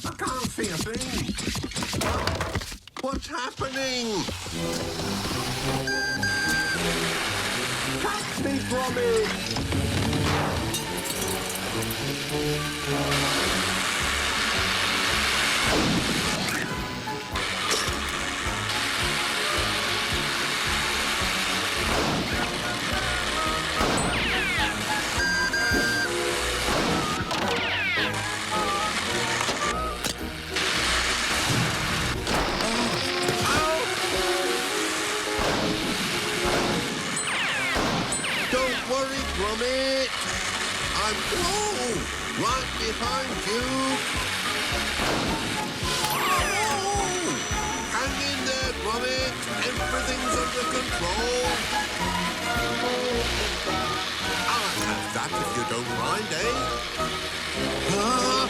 I can't see a thing. What's happening? Catch me, Gromit! Don't worry, Gromit. I'm right behind you. Oh! Hang in there, Gromit. Everything's under control. I'll have that if you don't mind, eh? Huh?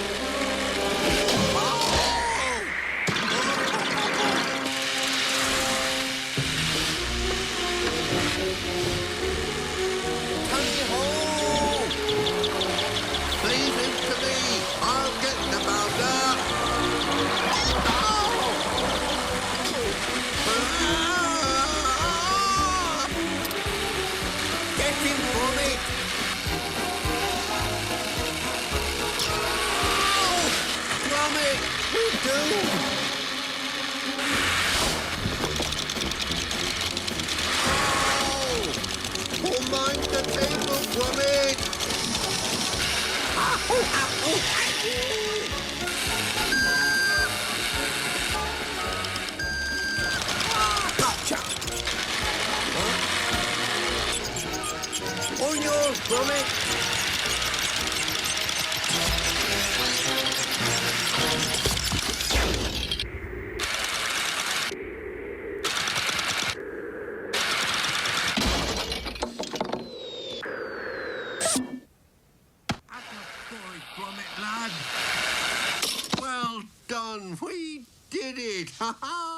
Leave him to me. I'll get the bounder. Get him, Gromit. Gromit, we're doomed. Oh, mind the table, Gromit. Gotcha! Huh? All yours, Gromit! Gromit, lad. Well done. We did it. Ha ha.